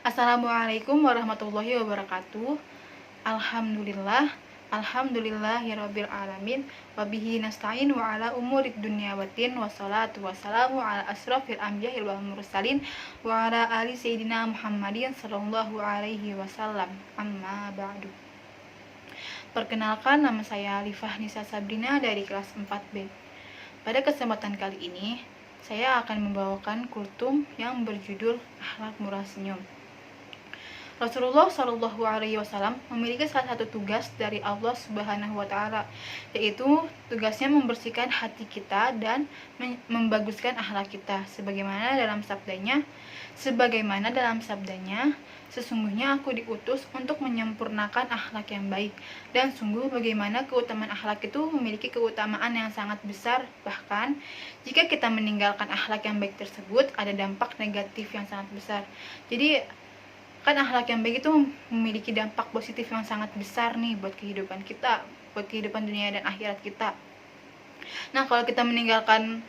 Assalamualaikum warahmatullahi wabarakatuh. Alhamdulillahirabbil alamin. Wabihi nasta'in wa ala umurid dunya waddin. Wassalatu wassalamu ala asrofil anbiya'i wal mursalin wa ala ali sayyidina Muhammadin sallallahu alaihi wasallam. Amma ba'du. Perkenalkan, nama saya Alifah Nisa Sabrina dari kelas 4B. Pada kesempatan kali ini, saya akan membawakan kultum yang berjudul Akhlak Murah Senyum. Rasulullah Shallallahu Alaihi Wasallam memiliki salah satu tugas dari Allah Subhanahu Wa Taala, yaitu tugasnya membersihkan hati kita dan membaguskan akhlak kita, sebagaimana dalam sabdanya, sesungguhnya aku diutus untuk menyempurnakan akhlak yang baik, dan sungguh bagaimana keutamaan akhlak itu memiliki keutamaan yang sangat besar. Bahkan jika kita meninggalkan akhlak yang baik tersebut, ada dampak negatif yang sangat besar. Jadi kan akhlak yang baik itu memiliki dampak positif yang sangat besar nih buat kehidupan kita, buat kehidupan dunia dan akhirat kita. Nah, kalau kita meninggalkan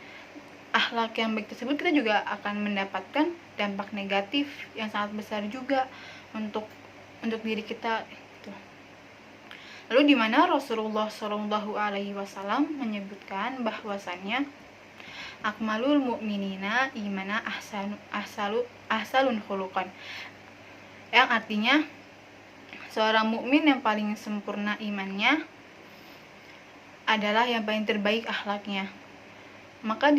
akhlak yang baik tersebut, kita juga akan mendapatkan dampak negatif yang sangat besar juga untuk diri kita gitu. Lalu di mana Rasulullah Shallallahu Alaihi Wasallam menyebutkan bahwasannya akmalul mu'minina imana ahsalun khuluqan, yang artinya seorang mukmin yang paling sempurna imannya adalah yang paling terbaik akhlaknya. Maka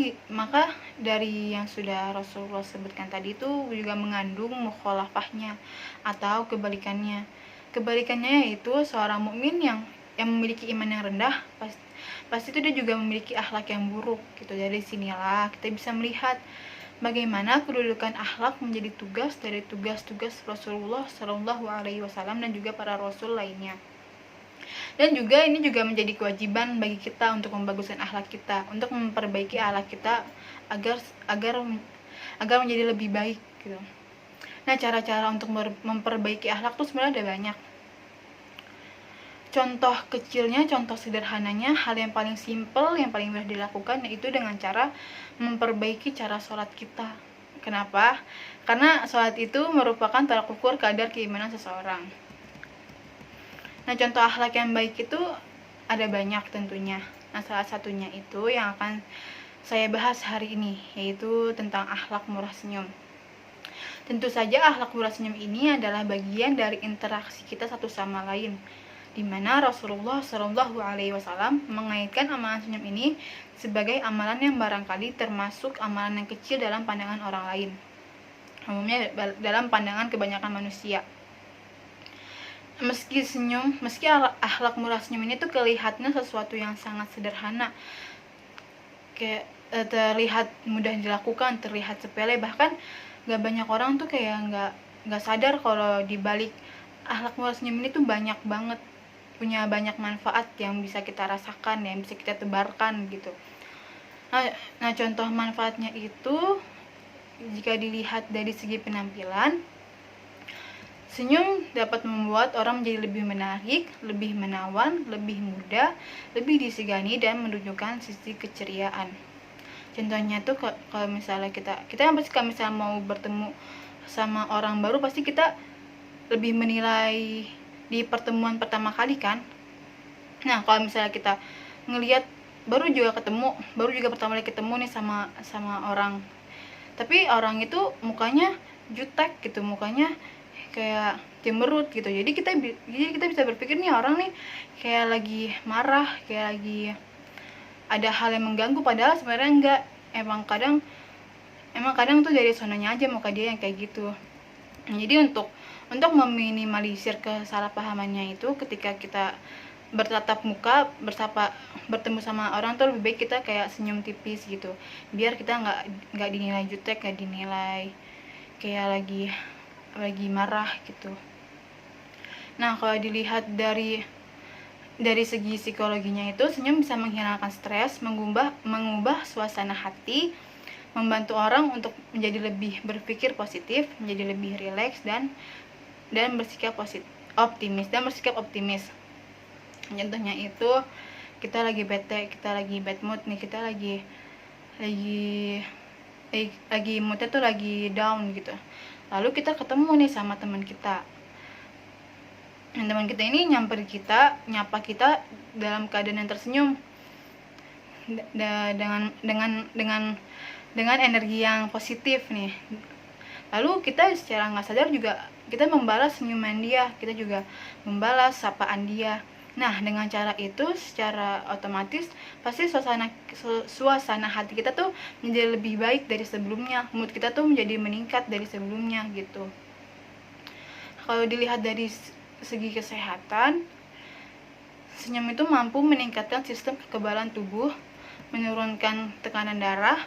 dari yang sudah Rasulullah sebutkan tadi itu juga mengandung mukhalafahnya atau kebalikannya. Kebalikannya yaitu seorang mukmin yang memiliki iman yang rendah pasti itu dia juga memiliki akhlak yang buruk gitu. Dari sinilah kita bisa melihat bagaimana kedudukan akhlak menjadi tugas dari tugas-tugas Rasulullah Shallallahu Alaihi Wasallam dan juga para rasul lainnya. Dan juga ini juga menjadi kewajiban bagi kita untuk membaguskan akhlak kita, untuk memperbaiki akhlak kita agar menjadi lebih baik gitu. Nah, cara-cara untuk memperbaiki akhlak itu sebenarnya ada banyak. Contoh kecilnya, contoh sederhananya, hal yang paling simpel, yang paling mudah dilakukan yaitu dengan cara memperbaiki cara sholat kita. Kenapa? Karena sholat itu merupakan tolak ukur kadar keimanan seseorang. Nah, contoh akhlak yang baik itu ada banyak tentunya. Nah, salah satunya itu yang akan saya bahas hari ini, yaitu tentang akhlak murah senyum. Tentu saja akhlak murah senyum ini adalah bagian dari interaksi kita satu sama lain, di mana Rasulullah Shallallahu Alaihi Wasallam mengaitkan amalan senyum ini sebagai amalan yang barangkali termasuk amalan yang kecil dalam pandangan orang lain, umumnya dalam pandangan kebanyakan manusia. Meski akhlak murah senyum ini tuh kelihatannya sesuatu yang sangat sederhana, kayak terlihat mudah dilakukan, terlihat sepele, bahkan gak banyak orang tuh kayak gak sadar kalau dibalik akhlak murah senyum ini tuh banyak banget, punya banyak manfaat yang bisa kita rasakan, yang bisa kita tebarkan gitu. Nah, contoh manfaatnya itu jika dilihat dari segi penampilan, senyum dapat membuat orang menjadi lebih menarik, lebih menawan, lebih muda, lebih disegani, dan menunjukkan sisi keceriaan. Contohnya tuh kalau misalnya kita pasti kalau misalnya mau bertemu sama orang baru, pasti kita lebih menilai di pertemuan pertama kali kan. Nah, kalau misalnya kita ngelihat baru juga pertama kali ketemu nih sama orang, tapi orang itu mukanya jutek gitu, mukanya kayak cemberut gitu. Jadi kita bisa berpikir nih orang nih kayak lagi marah, kayak lagi ada hal yang mengganggu, padahal sebenarnya enggak. Emang kadang tuh dari sononya aja muka dia yang kayak gitu. Jadi untuk meminimalisir kesalahpahamannya itu, ketika kita bertatap muka, bertemu sama orang tuh lebih baik kita kayak senyum tipis gitu, biar kita nggak dinilai jutek, nggak dinilai kayak lagi marah gitu. Nah, kalau dilihat dari segi psikologinya itu, senyum bisa menghilangkan stres, mengubah suasana hati, membantu orang untuk menjadi lebih berpikir positif, menjadi lebih rileks dan bersikap optimis. Contohnya itu kita lagi bete, kita lagi bad mood nih, kita lagi moodnya tuh lagi down gitu. Lalu kita ketemu nih sama teman kita. Dan teman kita ini nyapa kita dalam keadaan yang tersenyum, dengan energi yang positif nih. Lalu kita secara nggak sadar juga kita membalas senyuman dia, kita juga membalas sapaan dia. Nah, dengan cara itu secara otomatis pasti suasana hati kita tuh menjadi lebih baik dari sebelumnya, mood kita tuh menjadi meningkat dari sebelumnya gitu. Kalau dilihat dari segi kesehatan, senyum itu mampu meningkatkan sistem kekebalan tubuh, menurunkan tekanan darah,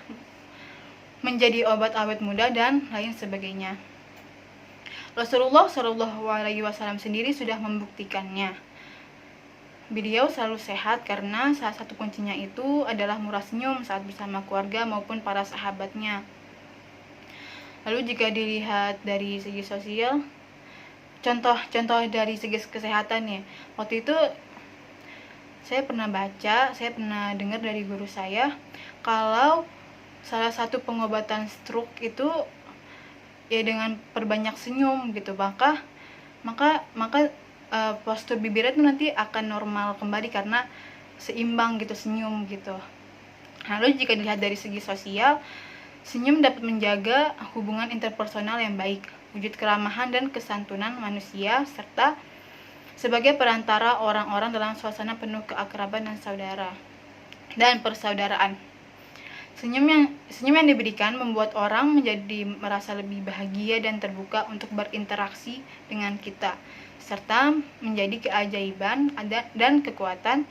menjadi obat awet muda, dan lain sebagainya. Rasulullah Shallallahu Alaihi Wasallam sendiri sudah membuktikannya. Beliau selalu sehat karena salah satu kuncinya itu adalah murah senyum saat bersama keluarga maupun para sahabatnya. Lalu jika dilihat dari segi sosial, contoh dari segi kesehatan nih, waktu itu saya pernah dengar dari guru saya kalau salah satu pengobatan stroke itu ya dengan perbanyak senyum gitu, maka postur bibirnya itu nanti akan normal kembali karena seimbang gitu senyum gitu. Lalu jika dilihat dari segi sosial, senyum dapat menjaga hubungan interpersonal yang baik, wujud keramahan dan kesantunan manusia, serta sebagai perantara orang-orang dalam suasana penuh keakraban dan persaudaraan. Senyum yang diberikan membuat orang menjadi merasa lebih bahagia dan terbuka untuk berinteraksi dengan kita, serta menjadi keajaiban dan kekuatan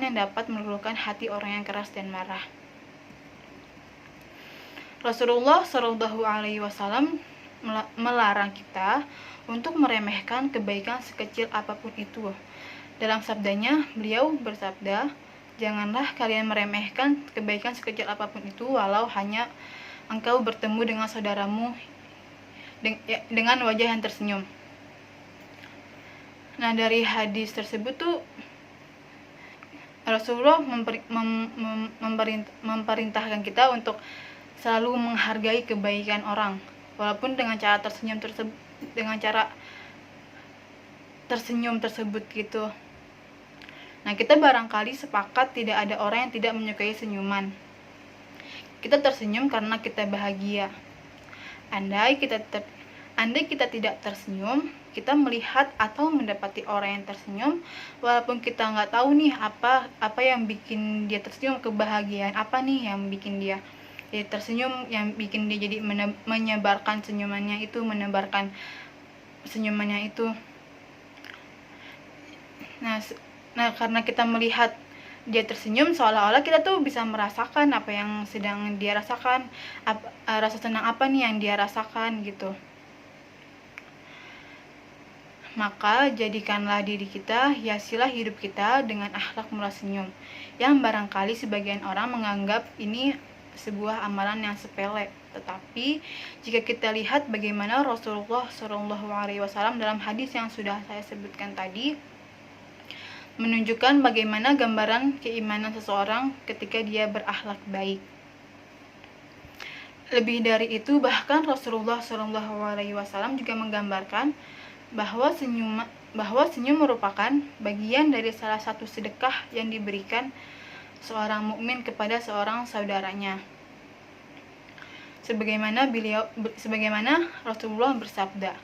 yang dapat meluluhkan hati orang yang keras dan marah. Rasulullah Shallallahu Alaihi Wasallam melarang kita untuk meremehkan kebaikan sekecil apapun itu. Dalam sabdanya, beliau bersabda, "Janganlah kalian meremehkan kebaikan sekecil apapun itu, walau hanya engkau bertemu dengan saudaramu dengan wajah yang tersenyum." Nah, dari hadis tersebut tuh Rasulullah memerintahkan kita untuk selalu menghargai kebaikan orang, walaupun dengan cara tersenyum tersebut gitu. Nah, kita barangkali sepakat tidak ada orang yang tidak menyukai senyuman. Kita tersenyum karena kita bahagia. Andai kita tidak tersenyum, kita melihat atau mendapati orang yang tersenyum, walaupun kita nggak tahu nih apa yang bikin dia tersenyum, kebahagiaan apa nih yang bikin dia tersenyum, yang bikin dia jadi menyebarkan senyumannya itu. Nah, karena kita melihat dia tersenyum, seolah-olah kita tuh bisa merasakan apa yang sedang dia rasakan, rasa senang apa nih yang dia rasakan gitu. Maka jadikanlah diri kita, hiasilah hidup kita dengan akhlak murah senyum, yang barangkali sebagian orang menganggap ini sebuah amalan yang sepele. Tetapi jika kita lihat bagaimana Rasulullah SAW dalam hadis yang sudah saya sebutkan tadi, menunjukkan bagaimana gambaran keimanan seseorang ketika dia berakhlak baik. Lebih dari itu, bahkan Rasulullah SAW juga menggambarkan bahwa senyum merupakan bagian dari salah satu sedekah yang diberikan seorang mukmin kepada seorang saudaranya. Sebagaimana Rasulullah bersabda,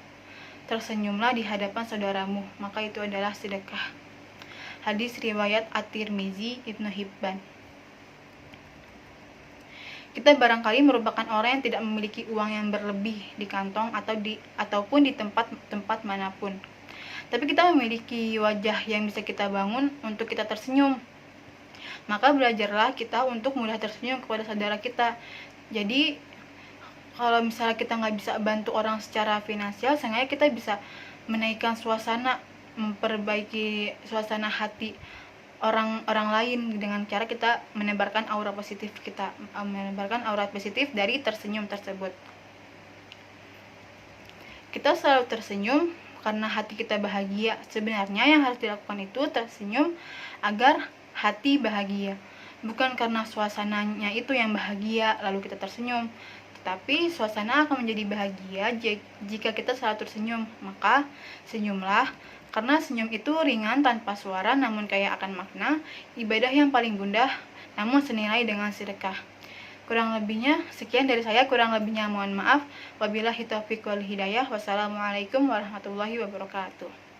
"Tersenyumlah di hadapan saudaramu, maka itu adalah sedekah." Hadis riwayat At-Tirmizi, Ibnu Hibban. Kita barangkali merupakan orang yang tidak memiliki uang yang berlebih di kantong ataupun di tempat manapun. Tapi kita memiliki wajah yang bisa kita bangun untuk kita tersenyum. Maka belajarlah kita untuk mudah tersenyum kepada saudara kita. Jadi kalau misalnya kita nggak bisa bantu orang secara finansial, seenggaknya kita bisa menaikkan suasana, memperbaiki suasana hati orang lain dengan cara kita menebarkan aura positif dari tersenyum tersebut. Kita selalu tersenyum karena hati kita bahagia. Sebenarnya yang harus dilakukan itu tersenyum agar hati bahagia, bukan karena suasananya itu yang bahagia lalu kita tersenyum, tetapi suasana akan menjadi bahagia jika kita selalu tersenyum. Maka senyumlah, karena senyum itu ringan tanpa suara namun kaya akan makna, ibadah yang paling bunda namun senilai dengan sedekah. Kurang lebihnya sekian dari saya, kurang lebihnya mohon maaf. Wabillahi taufiq wal hidayah. Wassalamualaikum warahmatullahi wabarakatuh.